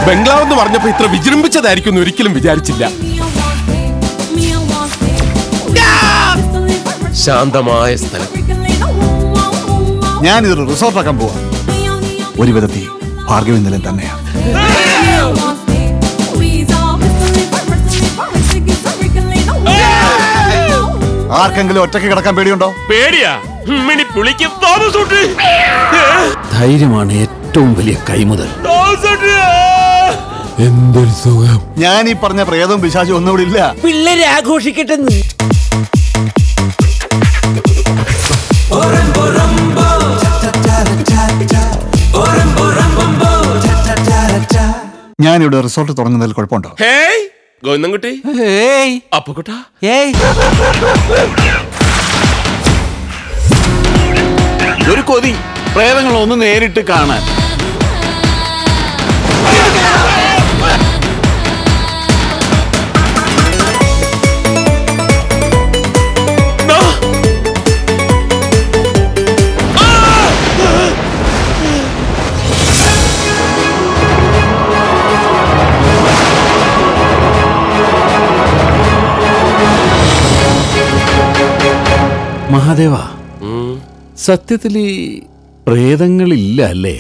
ബംഗ്ലാവ് എന്ന് പറഞ്ഞപ്പോ ഇത്ര വിജൃംഭിച്ചതായിരിക്കും ഒരിക്കലും വിചാരിച്ചില്ല. ശാന്തമായ സ്ഥലം. ഞാനിതൊരു റിസോർട്ടാക്കാൻ പോവാ. ഒരു വിധത്തിൽ ഭാർഗവി നിലയം തന്നെയാണ്. ആർക്കെങ്കിലും ഒറ്റയ്ക്ക് കിടക്കാൻ പേടിയുണ്ടോ? പേടിയാ. ധൈര്യമാണ് ഏറ്റവും വലിയ കൈമുതൽ. എന്തൊരു സുഖം. ഞാൻ ഈ പറഞ്ഞ പ്രേതവും പിശാചും ഒന്നും ഇവിടെ ഇല്ല. പിള്ളേരെ ആഘോഷിക്കട്ടെ. ഞാനിവിടെ റിസോർട്ട് തുടങ്ങുന്നതിൽ കുഴപ്പമുണ്ടോ? ഗോവിന്ദൻകുട്ടി, അപ്പുകുട്ടാ, ഒരു കൊതി പ്രേതങ്ങളൊന്ന് നേരിട്ട് കാണാൻ. മഹാദേവ, സത്യത്തിൽ പ്രേതങ്ങളില്ല അല്ലേ?